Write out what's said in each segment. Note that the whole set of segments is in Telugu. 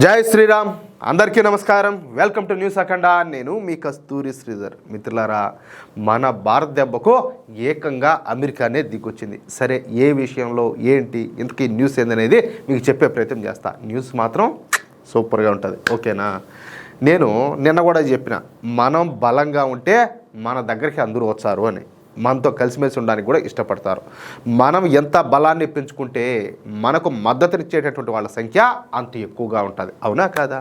జై శ్రీరామ్. అందరికీ నమస్కారం. వెల్కమ్ టు న్యూస్ అఖండ. నేను మీ కస్తూరి శ్రీధర్. మిత్రులారా, మన భారత దెబ్బకు ఏకంగా అమెరికానే దిగొచ్చింది. సరే, ఏ విషయంలో ఏంటి ఇంతకీ న్యూస్ ఏందనేది మీకు చెప్పే ప్రయత్నం చేస్తా. న్యూస్ మాత్రం సూపర్గా ఉంటుంది, ఓకేనా? నేను నిన్న కూడా చెప్పిన, మనం బలంగా ఉంటే మన దగ్గరికి అందరూ వచ్చారు అని. మనతో కలిసిమెలిసి ఉండడానికి కూడా ఇష్టపడతారు. మనం ఎంత బలాన్ని పెంచుకుంటే మనకు మద్దతునిచ్చేటటువంటి వాళ్ళ సంఖ్య అంత ఎక్కువగా ఉంటుంది, అవునా కాదా?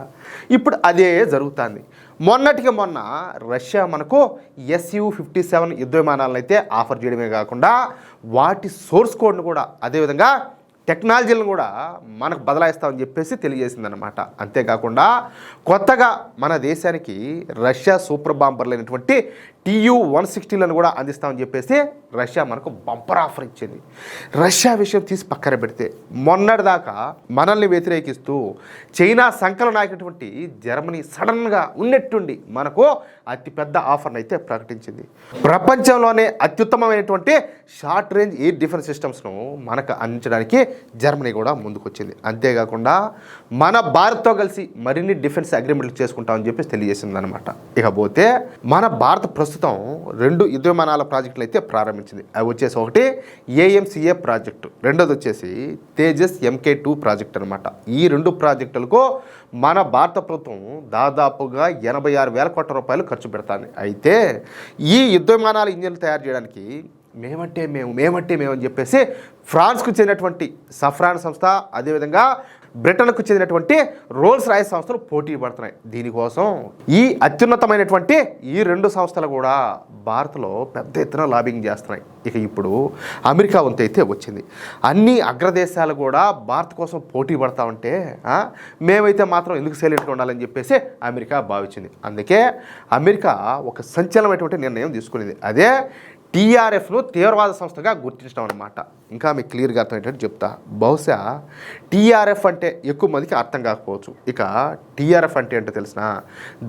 ఇప్పుడు అదే జరుగుతుంది. మొన్నటికి మొన్న రష్యా మనకు Su-57 యుద్ధ విమానాలను అయితే ఆఫర్ చేయడమే కాకుండా వాటి సోర్స్ కోడ్ను కూడా, అదేవిధంగా టెక్నాలజీలను కూడా మనకు బదలాయిస్తామని చెప్పేసి తెలియజేసిందనమాట. అంతేకాకుండా కొత్తగా మన దేశానికి రష్యా సూపర్ బాంబర్లు అయినటువంటి Tu-160లను కూడా అందిస్తామని చెప్పేసి రష్యా మనకు బంపర్ ఆఫర్ ఇచ్చింది. రష్యా విషయం తీసి పక్కన పెడితే, మొన్నటిదాకా మనల్ని వ్యతిరేకిస్తూ చైనా సంకలనాయకటువంటి జర్మనీ సడన్గా ఉన్నట్టుండి మనకు అతిపెద్ద ఆఫర్ని అయితే ప్రకటించింది. ప్రపంచంలోనే అత్యుత్తమమైనటువంటి షార్ట్ రేంజ్ ఎయిర్ డిఫెన్స్ సిస్టమ్స్ను మనకు అందించడానికి జర్మనీ కూడా ముందుకొచ్చింది. అంతేకాకుండా మన భారత్తో కలిసి మరిన్ని డిఫెన్స్ అగ్రిమెంట్లు చేసుకుంటామని చెప్పేసి తెలియజేసింది అనమాట. ఇకపోతే మన భారత ప్రస్తుతం 2 యుద్ధ విమానాల ప్రాజెక్టులు అయితే ప్రారంభించింది. అవి వచ్చేసి ఒకటి AMCA ప్రాజెక్టు, రెండోది వచ్చేసి తేజస్ MK2 ప్రాజెక్ట్ అనమాట. ఈ 2 ప్రాజెక్టులకు మన భారత ప్రభుత్వం దాదాపుగా 86,000 కోట్ల రూపాయలు ఖర్చు పెడతాను. అయితే ఈ యుద్ధ విమానాల ఇంజన్లు తయారు చేయడానికి మేమంటే మేము అని చెప్పేసి ఫ్రాన్స్కు చెందినటువంటి సఫ్రాన్ సంస్థ, అదేవిధంగా బ్రిటన్కు చెందినటువంటి రోల్స్ రాయిస్ సంస్థలు పోటీ పడుతున్నాయి. దీనికోసం ఈ అత్యున్నతమైనటువంటి ఈ 2 సంస్థలు కూడా భారత్లో పెద్ద ఎత్తున లాబింగ్ చేస్తున్నాయి. ఇక ఇప్పుడు అమెరికా వంతు అయితే వచ్చింది. అన్ని అగ్రదేశాలు కూడా భారత్ కోసం పోటీ పడతా ఉంటే మేమైతే మాత్రం ఎందుకు సైలెంట్గా ఉండాలని చెప్పేసి అమెరికా భావించింది. అందుకే అమెరికా ఒక సంచలనమైనటువంటి నిర్ణయం తీసుకునేది. అదే TRFను తీవ్రవాద సంస్థగా గుర్తించడం అనమాట. ఇంకా మీకు క్లియర్గా అర్థమయ్యేటట్టు చెప్తా. బహుశా TRF అంటే ఎక్కువ మందికి అర్థం కాకపోవచ్చు. ఇక TRF అంటే ఏంటో తెలిసిన,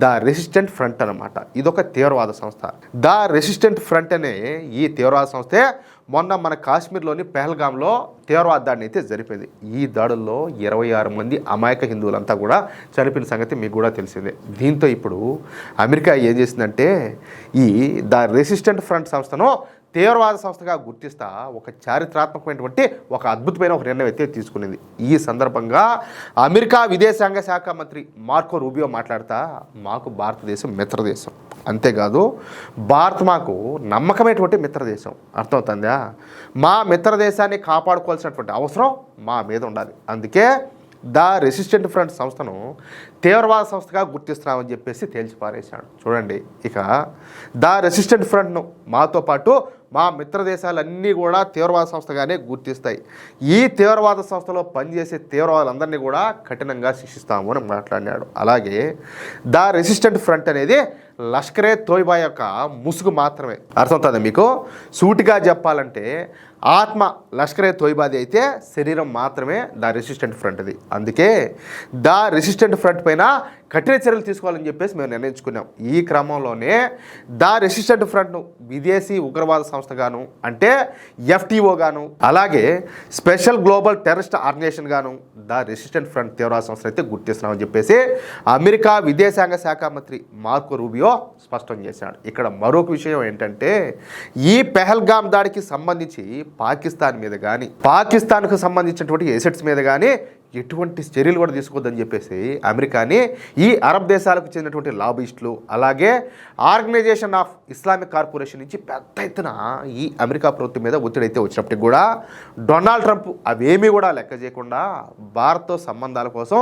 ద రెసిస్టెంట్ ఫ్రంట్ అనమాట. ఇదొక తీవ్రవాద సంస్థ. ద రెసిస్టెంట్ ఫ్రంట్ అనే ఈ తీవ్రవాద సంస్థే మొన్న మన కాశ్మీర్లోని పెహల్గాంలో తీవ్రవాద దాడిని అయితే జరిపింది. ఈ దాడుల్లో 26 మంది అమాయక హిందువులంతా కూడా చనిపోయిన సంగతి మీకు కూడా తెలిసిందే. దీంతో ఇప్పుడు అమెరికా ఏం చేసిందంటే ఈ ద రెసిస్టెంట్ ఫ్రంట్ సంస్థను తీవ్రవాద సంస్థగా గుర్తిస్తా ఒక చారిత్రాత్మకమైనటువంటి ఒక అద్భుతమైన ఒక నిర్ణయం అయితే తీసుకునేది. ఈ సందర్భంగా అమెరికా విదేశాంగ శాఖ మంత్రి మార్కో రూబియో మాట్లాడుతా, మాకు భారతదేశం మిత్రదేశం, అంతేకాదు భారత్ మాకు నమ్మకమైనటువంటి మిత్రదేశం, అర్థమవుతుందా? మా మిత్రదేశాన్ని కాపాడుకోవాల్సినటువంటి అవసరం మా మీద ఉండాలి. అందుకే ద రెసిస్టెంట్ ఫ్రంట్ సంస్థను తీవ్రవాద సంస్థగా గుర్తిస్తున్నామని చెప్పేసి తేల్చిపారేశాడు. చూడండి, ఇక ద రెసిస్టెంట్ ఫ్రంట్ను మాతో పాటు మా మిత్ర దేశాలన్నీ కూడా తీవ్రవాద సంస్థగానే గుర్తిస్తాయి. ఈ తీవ్రవాద సంస్థలో పనిచేసే తీవ్రవాదులందరినీ కూడా కఠినంగా శిక్షిస్తాము అని మాట్లాడినాడు. అలాగే ద రెసిస్టెంట్ ఫ్రంట్ అనేది లష్కరే తోయిబా యొక్క ముసుగు మాత్రమే. అర్థమవుతుంది మీకు? సూటిగా చెప్పాలంటే ఆత్మ లష్కరే తోయిబాది అయితే శరీరం మాత్రమే ద రెసిస్టెంట్ ఫ్రంట్ది. అందుకే ద రెసిస్టెంట్ ఫ్రంట్ పైన కఠిన చర్యలు తీసుకోవాలని చెప్పేసి మేము నిర్ణయించుకున్నాం. ఈ క్రమంలోనే ద రెసిస్టెంట్ ఫ్రంట్ను విదేశీ ఉగ్రవాద సంస్థగాను, అంటే FTO గాను, అలాగే స్పెషల్ గ్లోబల్ టెర్రరిస్ట్ ఆర్గనైజేషన్ గాను ద రెసిస్టెంట్ ఫ్రంట్ తీవ్రవాద సంస్థ అయితే గుర్తిస్తున్నామని చెప్పేసి అమెరికా విదేశాంగ శాఖ మంత్రి మార్కో రూబియో స్పష్టం చేశాడు. ఇక్కడ మరొక విషయం ఏంటంటే, ఈ పెహల్గాం దాడికి సంబంధించి పాకిస్తాన్ మీద కానీ, పాకిస్తాన్కు సంబంధించినటువంటి ఎసెట్స్ మీద కానీ ఎటువంటి చర్యలు కూడా తీసుకోవద్దని చెప్పేసి అమెరికాని ఈ అరబ్ దేశాలకు చెందినటువంటి లాబిస్టులు, అలాగే ఆర్గనైజేషన్ ఆఫ్ ఇస్లామిక్ కార్పొరేషన్ నుంచి పెద్ద ఎత్తున ఈ అమెరికా ప్రభుత్వం మీద ఒత్తిడి అయితే వచ్చినప్పటికీ కూడా డొనాల్డ్ ట్రంప్ అవేమీ కూడా లెక్క చేయకుండా భారత్తో సంబంధాల కోసం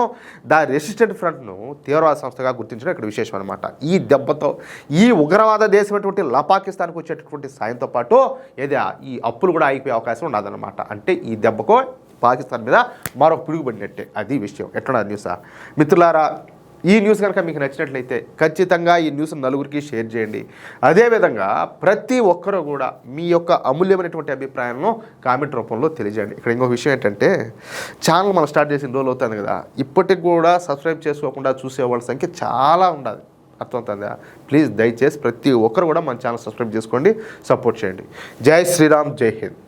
ద రెసిస్టెంట్ ఫ్రంట్ను తీవ్రవాద సంస్థగా గుర్తించడం ఇక్కడ విశేషం అనమాట. ఈ దెబ్బతో ఈ ఉగ్రవాద దేశమైనటువంటి పాకిస్తాన్కు వచ్చేటటువంటి సాయంతో పాటు ఈ అప్పులు కూడా ఆగిపోయే అవకాశం ఉండదన్నమాట. అంటే ఈ దెబ్బకు పాకిస్తాన్ మీద మరొక పిడుగుపడినట్టే. అది విషయం. ఎట్లా న్యూసా? మిత్రులారా, ఈ న్యూస్ కనుక మీకు నచ్చినట్లయితే ఖచ్చితంగా ఈ న్యూస్ నలుగురికి షేర్ చేయండి. అదేవిధంగా ప్రతి ఒక్కరూ కూడా మీ యొక్క అమూల్యమైనటువంటి అభిప్రాయాలను కామెంట్ రూపంలో తెలియజేయండి. ఇక్కడ ఇంకో విషయం ఏంటంటే, ఛానల్ మనం స్టార్ట్ చేసిన రోజులు అవుతుంది కదా, ఇప్పటికి కూడా సబ్స్క్రైబ్ చేసుకోకుండా చూసే వాళ్ళ సంఖ్య చాలా ఉండాలి, అర్థమవుతుందా? ప్లీజ్ దయచేసి ప్రతి ఒక్కరు కూడా మన ఛానల్ సబ్స్క్రైబ్ చేసుకోండి, సపోర్ట్ చేయండి. జై శ్రీరామ్, జై హింద్.